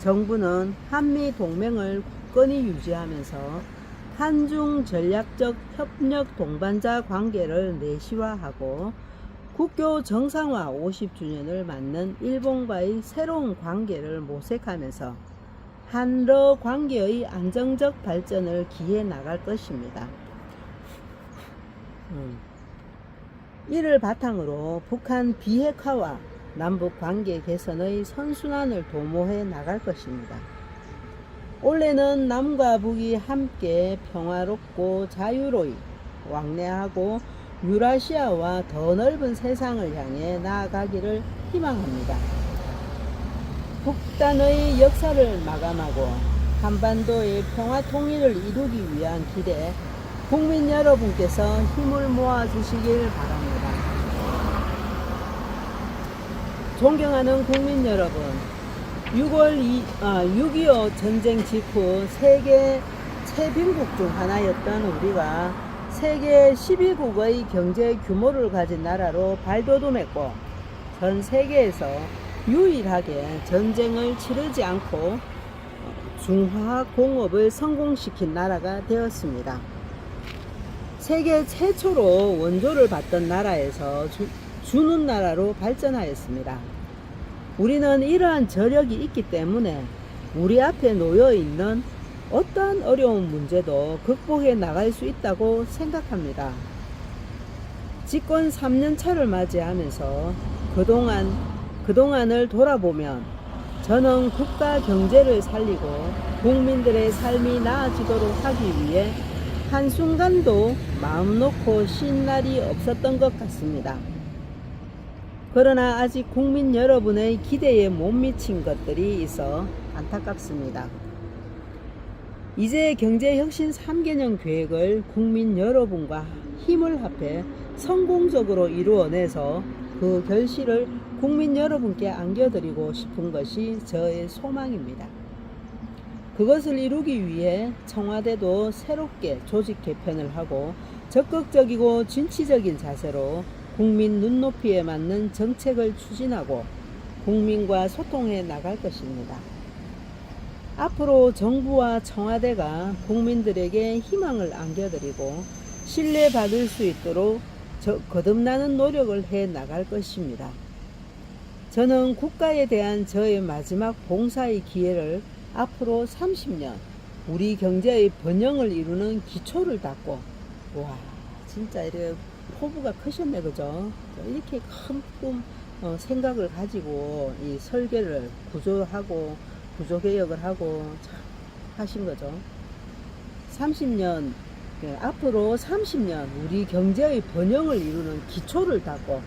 정부는 한미 동맹을 굳건히 유지하면서 한중 전략적 협력 동반자 관계를 내시화하고 국교 정상화 50주년을 맞는 일본과의 새로운 관계를 모색하면서 한러 관계의 안정적 발전을 기해 나갈 것입니다. 이를 바탕으로 북한 비핵화와 남북 관계 개선의 선순환을 도모해 나갈 것입니다. 올해는 남과 북이 함께 평화롭고 자유로이 왕래하고 유라시아와 더 넓은 세상을 향해 나아가기를 희망합니다. 북단의 역사를 마감하고 한반도의 평화 통일을 이루기 위한 길에 국민 여러분께서 힘을 모아 주시길 바랍니다. 존경하는 국민 여러분, 6.25 전쟁 직후 세계 최빈국 중 하나였던 우리가 세계 12국의 경제 규모를 가진 나라로 발돋움했고 전 세계에서 유일하게 전쟁을 치르지 않고 중화학 공업을 성공시킨 나라가 되었습니다. 세계 최초로 원조를 받던 나라에서 주는 나라로 발전하였습니다. 우리는 이러한 저력이 있기 때문에 우리 앞에 놓여 있는 어떠한 어려운 문제도 극복해 나갈 수 있다고 생각합니다. 집권 3년 차를 맞이하면서 그동안을 돌아보면 저는 국가 경제를 살리고 국민들의 삶이 나아지도록 하기 위해 한순간도 마음 놓고 쉰 날이 없었던 것 같습니다. 그러나 아직 국민 여러분의 기대에 못 미친 것들이 있어 안타깝습니다. 이제 경제혁신 3개년 계획을 국민 여러분과 힘을 합해 성공적으로 이루어내서 그 결실을 국민 여러분께 안겨드리고 싶은 것이 저의 소망입니다. 그것을 이루기 위해 청와대도 새롭게 조직 개편을 하고 적극적이고 진취적인 자세로 국민 눈높이에 맞는 정책을 추진하고 국민과 소통해 나갈 것입니다. 앞으로 정부와 청와대가 국민들에게 희망을 안겨드리고 신뢰받을 수 있도록 거듭나는 노력을 해 나갈 것입니다. 저는 국가에 대한 저의 마지막 봉사의 기회를 앞으로 30년 우리 경제의 번영을 이루는 기초를 닦고, 와 진짜 이렇게 포부가 크셨네, 그죠? 이렇게 큰 꿈 생각을 가지고 이 설계를 구조하고 구조개혁을 하고 참 하신 거죠. 30년 앞으로 30년 우리 경제의 번영을 이루는 기초를 닦고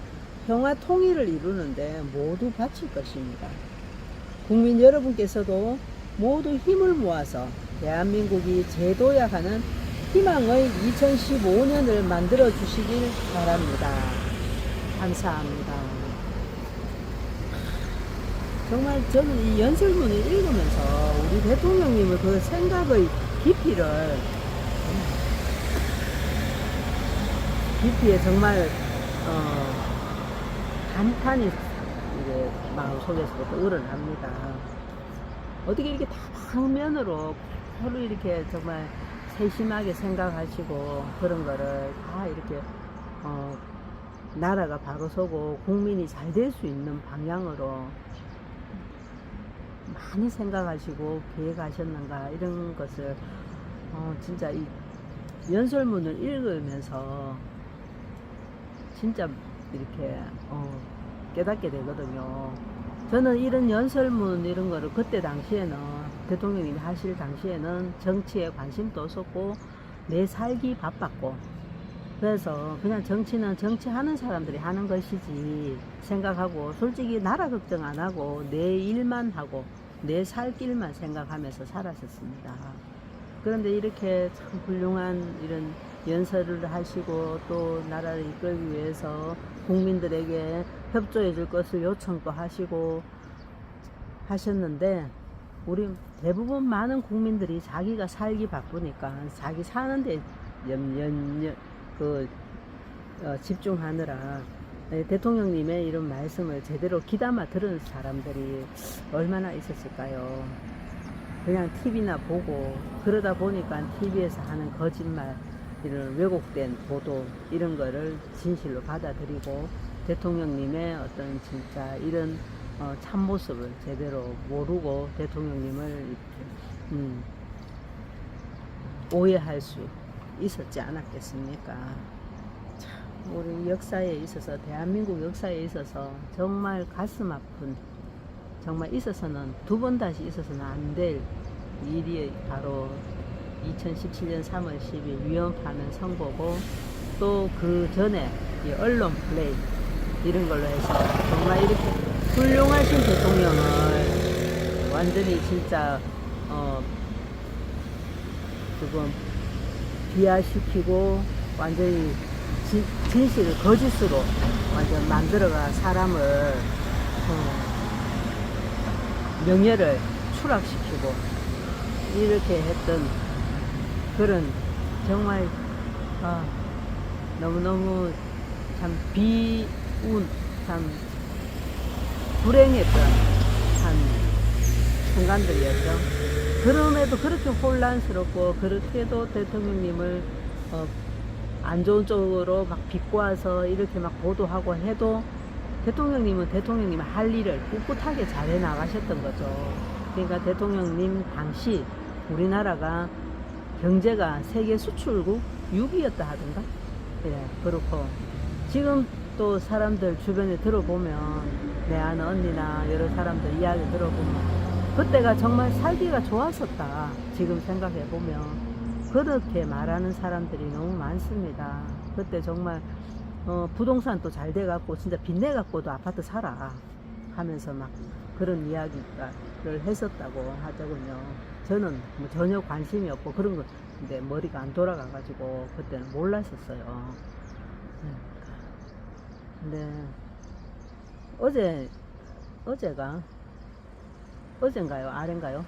평화 통일을 이루는데 모두 바칠 것입니다. 국민 여러분께서도 모두 힘을 모아서 대한민국이 재도약하는 희망의 2015년을 만들어 주시길 바랍니다. 감사합니다. 정말 저는 이 연설문을 읽으면서 우리 대통령님의 그 생각의 깊이에 정말 감탄이 이제 마음속에서부터 우러납니다. 어떻게 이렇게 다양한 면으로 서로 이렇게 정말 세심하게 생각하시고 그런 거를 다 이렇게 나라가 바로 서고 국민이 잘 될 수 있는 방향으로 많이 생각하시고 계획하셨는가 이런 것을 진짜 이 연설문을 읽으면서 진짜 이렇게 깨닫게 되거든요. 저는 이런 연설문 이런 거를 그때 당시에는 대통령님이 하실 당시에는 정치에 관심도 없었고 내 살기 바빴고 그래서 그냥 정치는 정치하는 사람들이 하는 것이지 생각하고 솔직히 나라 걱정 안 하고 내 일만 하고 내 살 길만 생각하면서 살았었습니다. 그런데 이렇게 참 훌륭한 이런 연설을 하시고 또 나라를 이끌기 위해서 국민들에게 협조해 줄 것을 요청도 하시고 하셨는데 우리 대부분 많은 국민들이 자기가 살기 바쁘니까 자기 사는데 집중하느라 대통령님의 이런 말씀을 제대로 귀담아 들은 사람들이 얼마나 있었을까요? 그냥 TV나 보고 그러다 보니까 TV에서 하는 거짓말 이런 왜곡된 보도 이런 거를 진실로 받아들이고 대통령님의 어떤 진짜 이런 참모습을 제대로 모르고 대통령님을 오해할 수 있었지 않았겠습니까? 참 우리 역사에 있어서 대한민국 역사에 있어서 정말 가슴 아픈 정말 있어서는 두 번 다시 있어서는 안 될 일이 바로 2017년 3월 10일 위헌파면 선고고 또 그 전에 이 언론 플레이 이런 걸로 해서 정말 이렇게 훌륭하신 대통령을 완전히 진짜 그건 비하시키고 완전히 진실을 거짓으로 완전 만들어가 사람을 명예를 추락시키고 이렇게 했던 그런 정말 너무너무 참 참 불행했던 참 순간들이었죠. 그럼에도 그렇게 혼란스럽고 그렇게도 대통령님을 안 좋은 쪽으로 막 비꼬아서 이렇게 막 보도하고 해도 대통령님은 대통령님 할 일을 꿋꿋하게 잘해 나가셨던 거죠. 그러니까 대통령님 당시 우리나라가 경제가 세계 수출국 6위였다 하던가? 예, 그렇고 지금 또 사람들 주변에 들어보면 내 아는 언니나 여러 사람들 이야기 들어보면 그때가 정말 살기가 좋았었다. 지금 생각해보면 그렇게 말하는 사람들이 너무 많습니다. 그때 정말 부동산도 잘 돼갖고 진짜 빚내갖고도 아파트 사라 하면서 막 그런 이야기를 했었다고 하더군요. 저는 뭐 전혀 관심이 없고 그런 거 근데 머리가 안 돌아가가지고 그때는 몰랐었어요. 근데 어젠가요? 아래인가요?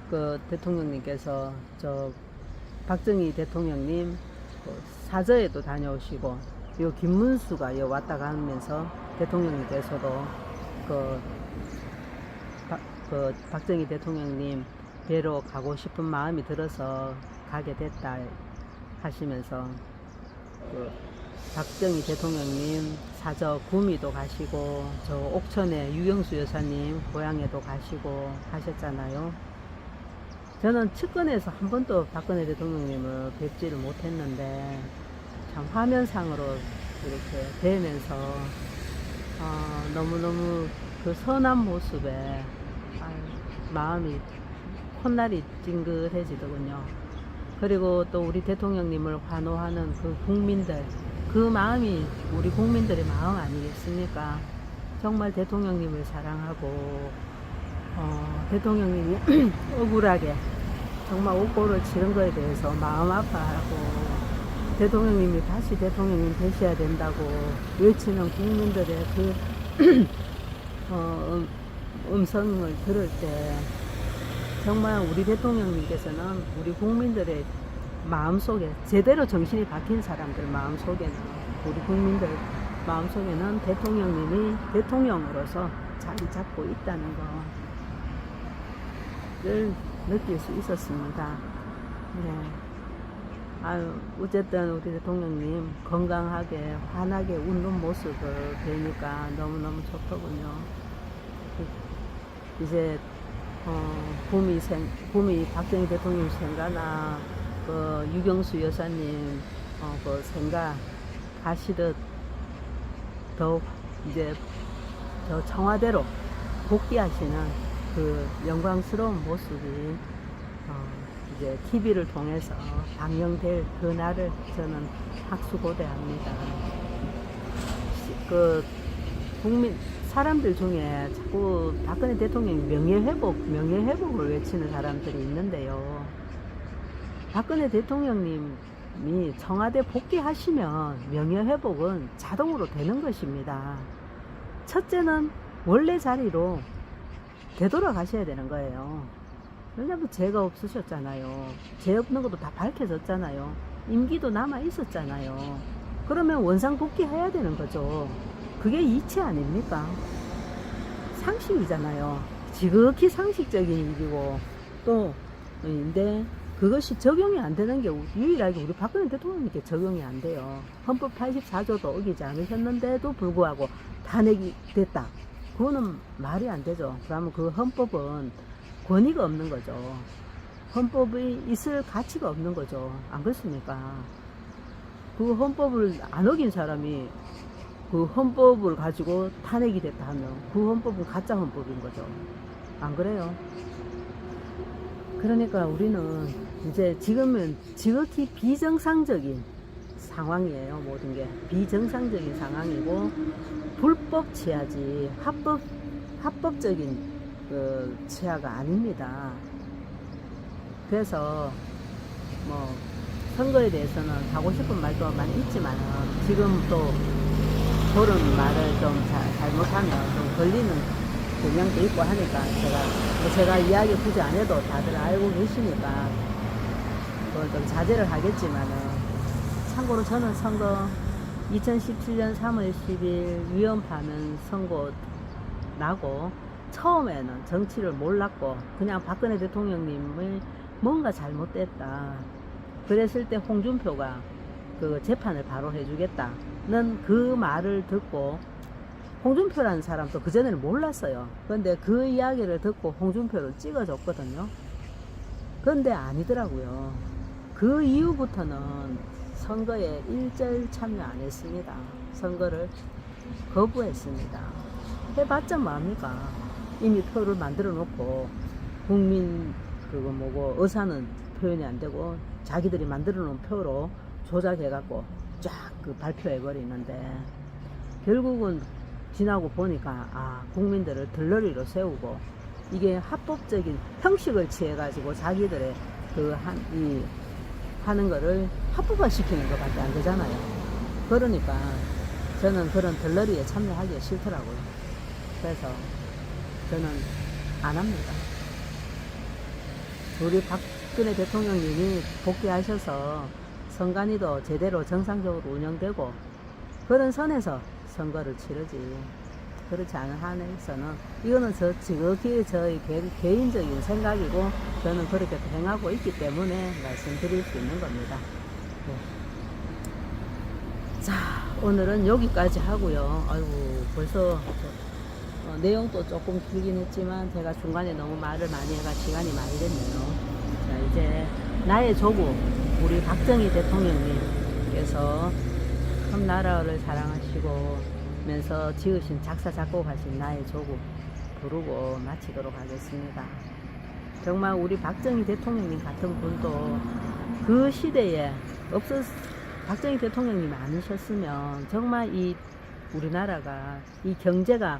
그 대통령님께서 저 박정희 대통령님 그 사저에도 다녀오시고 요 김문수가 요 왔다 가면서 대통령님께서도 그 박정희 대통령님 뵈러 가고 싶은 마음이 들어서 가게 됐다 하시면서 그 박정희 대통령님 사저 구미도 가시고 저 옥천에 유경수 여사님 고향에도 가시고 하셨잖아요. 저는 측근에서 한 번도 박근혜 대통령님을 뵙지를 못했는데 참 화면상으로 이렇게 뵈면서 너무너무 그 선한 모습에 마음이 콧날이 찡긋해지더군요. 그리고 또 우리 대통령님을 환호하는 그 국민들, 그 마음이 우리 국민들의 마음 아니겠습니까? 정말 대통령님을 사랑하고 대통령님이 억울하게 정말 옥고를 치른 거에 대해서 마음 아파하고 대통령님이 다시 대통령님 되셔야 된다고 외치는 국민들의 그 음성을 들을 때 정말 우리 대통령님께서는 우리 국민들의 마음속에 제대로 정신이 박힌 사람들 마음속에는 우리 국민들 마음속에는 대통령님이 대통령으로서 자리 잡고 있다는 것을 느낄 수 있었습니다. 네. 어쨌든 우리 대통령님 건강하게 환하게 웃는 모습을 뵈니까 너무너무 좋더군요. 이제 봄이 박정희 대통령 생가나 그 유경수 여사님 그 생가 가시듯 더 이제 저 청와대로 복귀하시는 그 영광스러운 모습이 이제 TV를 통해서 방영될 그날을 저는 학수고대합니다. 그 국민 사람들 중에 자꾸 박근혜 대통령이 명예회복을 외치는 사람들이 있는데요. 박근혜 대통령님이 청와대 복귀하시면 명예회복은 자동으로 되는 것입니다. 첫째는 원래 자리로 되돌아가셔야 되는 거예요. 왜냐면 죄가 없으셨잖아요. 죄 없는 것도 다 밝혀졌잖아요. 임기도 남아 있었잖아요. 그러면 원상 복귀해야 되는 거죠. 그게 이치 아닙니까? 상식이잖아요. 지극히 상식적인 일이고 또 근데 그것이 적용이 안 되는 게 유일하게 우리 박근혜 대통령님께 적용이 안 돼요. 헌법 84조도 어기지 않으셨는데도 불구하고 탄핵이 됐다. 그거는 말이 안 되죠. 그러면 그 헌법은 권위가 없는 거죠. 헌법이 있을 가치가 없는 거죠. 안 그렇습니까? 그 헌법을 안 어긴 사람이 그 헌법을 가지고 탄핵이 됐다 하면 그 헌법은 가짜 헌법인 거죠. 안 그래요? 그러니까 우리는 이제 지금은 지극히 비정상적인 상황이에요. 모든 게 비정상적인 상황이고 불법 치하지 합법적인 그 치하가 아닙니다. 그래서 뭐 선거에 대해서는 하고 싶은 말도 많이 있지만 지금 또 그런 말을 좀 잘못하면 좀 걸리는 경향도 있고 하니까 제가 이야기 굳이 안 해도 다들 알고 계시니까 그걸 좀 자제를 하겠지만은 참고로 저는 선거 2017년 3월 10일 위헌 파면 선고 나고 처음에는 정치를 몰랐고 그냥 박근혜 대통령님의 뭔가 잘못됐다 그랬을 때 홍준표가 그 재판을 바로 해주겠다는 그 말을 듣고 홍준표라는 사람도 그전에는 몰랐어요. 그런데 그 이야기를 듣고 홍준표를 찍어줬거든요. 그런데 아니더라고요. 그 이후부터는 선거에 일절 참여 안 했습니다. 선거를 거부했습니다. 해봤자 뭐합니까? 이미 표를 만들어 놓고 국민 그거 뭐고 의사는 표현이 안 되고 자기들이 만들어 놓은 표로 조작해 갖고 쫙 그 발표해 버리는데 결국은 지나고 보니까 아 국민들을 들러리로 세우고 이게 합법적인 형식을 취해 가지고 자기들의 그 하는 거를 합법화 시키는 것밖에 안 되잖아요. 그러니까 저는 그런 들러리에 참여하기가 싫더라고요. 그래서 저는 안 합니다. 우리 박근혜 대통령님이 복귀하셔서 선관위도 제대로 정상적으로 운영되고 그런 선에서 선거를 치르지. 그렇지 않은 한에서는 이거는 지극히 저의 개인적인 생각이고 저는 그렇게 행하고 있기 때문에 말씀드릴 수 있는 겁니다. 네. 자, 오늘은 여기까지 하고요. 아이고 벌써 내용도 조금 길긴 했지만 제가 중간에 너무 말을 많이 해가 시간이 많이 됐네요. 자, 이제 나의 조국 우리 박정희 대통령님께서 참 나라를 사랑하시고 면서 지으신 작사 작곡하신 나의 조국 부르고 마치도록 하겠습니다. 정말 우리 박정희 대통령님 같은 분도 그 시대에 박정희 대통령님이 아니셨으면 정말 이 우리나라가 이 경제가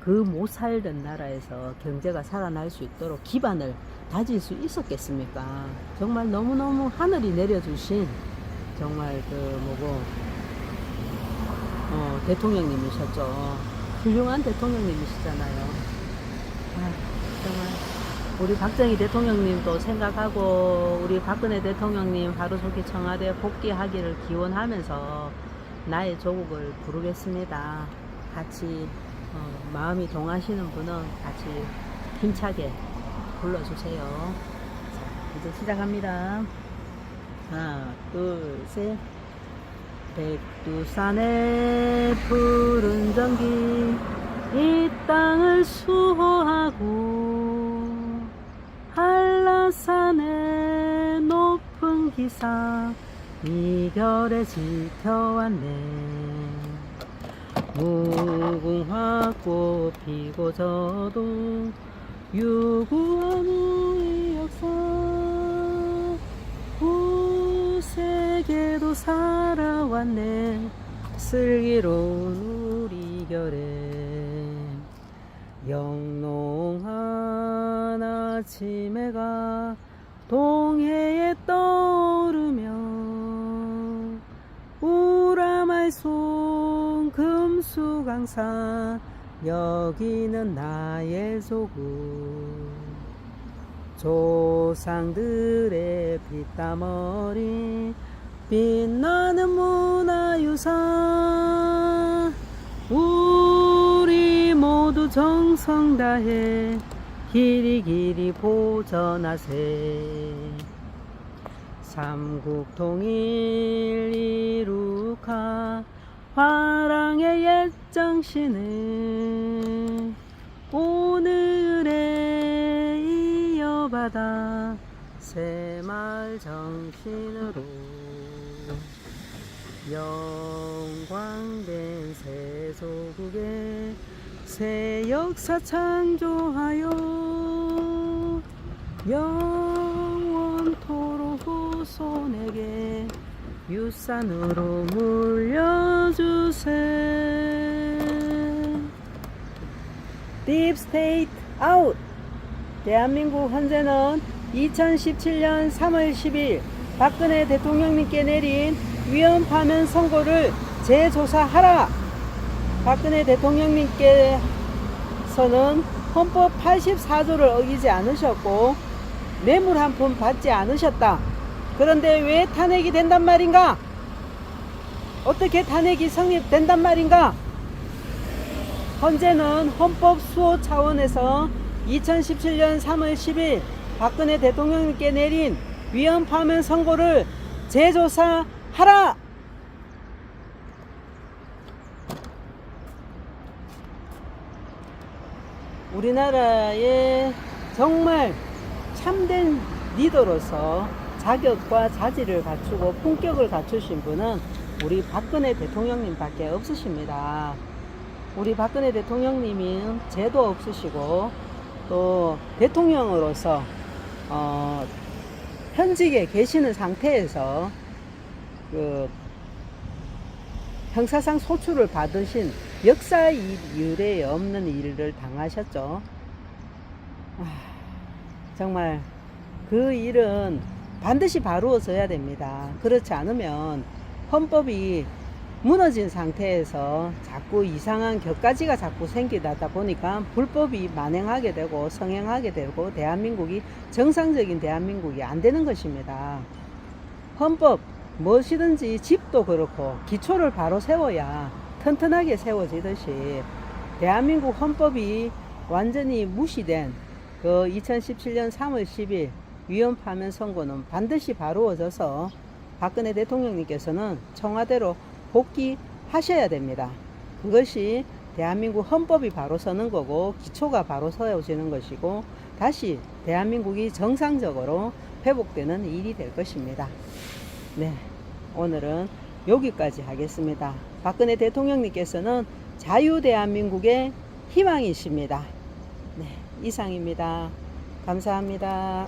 그 못 살던 나라에서 경제가 살아날 수 있도록 기반을 다질 수 있었겠습니까? 정말 너무너무 하늘이 내려주신 정말 그 뭐고 대통령님이셨죠. 훌륭한 대통령님이시잖아요. 정말 우리 박정희 대통령님도 생각하고 우리 박근혜 대통령님 하루속히 청와대 복귀하기를 기원하면서 나의 조국을 부르겠습니다. 같이 마음이 동하시는 분은 같이 힘차게 불러주세요. 자, 이제 시작합니다. 하나, 둘, 셋. 백두산의 푸른 전기 이 땅을 수호하고 한라산의 높은 기상 이결에 지켜왔네. 무궁화 꽃 피고 저도 유구한 우리 역사 세계도 살아왔네. 슬기로운 우리 결에 영롱한 아침 해가 동해에 떠오르며 우라말송 금수강산 여기는 나의 조국 조상들의 피땀 어린 빛나는 문화유산 우리 모두 정성 다해 길이 보전하세. 삼국통일 이룩하 화랑의 옛 정신을 오늘에 이어받아 새마을 정신으로 영광된 새 조국의 새 역사 창조하여 영원토록 후손에게 유산으로 물려주세. 딥스테이트 아웃. 대한민국 헌재는 2017년 3월 10일 박근혜 대통령님께 내린 위헌 파면 선고를 재조사하라. 박근혜 대통령님께서는 헌법 84조를 어기지 않으셨고 뇌물 한 푼 받지 않으셨다. 그런데 왜 탄핵이 된단 말인가? 어떻게 탄핵이 성립된단 말인가? 헌재는 헌법 수호 차원에서 2017년 3월 10일 박근혜 대통령님께 내린 위헌 파면 선고를 재조사하라! 우리나라의 정말 참된 리더로서 자격과 자질을 갖추고 품격을 갖추신 분은 우리 박근혜 대통령님 밖에 없으십니다. 우리 박근혜 대통령님은 죄도 없으시고 또 대통령으로서 현직에 계시는 상태에서 그 형사상 소출을 받으신 역사 이율에 없는 일을 당하셨죠. 정말 그 일은 반드시 바루어져야 됩니다. 그렇지 않으면 헌법이 무너진 상태에서 자꾸 이상한 격가지가 자꾸 생기다 보니까 불법이 만행하게 되고 성행하게 되고 대한민국이 정상적인 대한민국이 안 되는 것입니다. 헌법 무엇이든지 집도 그렇고 기초를 바로 세워야 튼튼하게 세워지듯이 대한민국 헌법이 완전히 무시된 그 2017년 3월 10일 위헌 파면 선고는 반드시 바로워져서 박근혜 대통령님께서는 청와대로 복귀하셔야 됩니다. 그것이 대한민국 헌법이 바로 서는 거고 기초가 바로 세워지는 것이고 다시 대한민국이 정상적으로 회복되는 일이 될 것입니다. 네, 오늘은 여기까지 하겠습니다. 박근혜 대통령님께서는 자유대한민국의 희망이십니다. 네, 이상입니다. 감사합니다.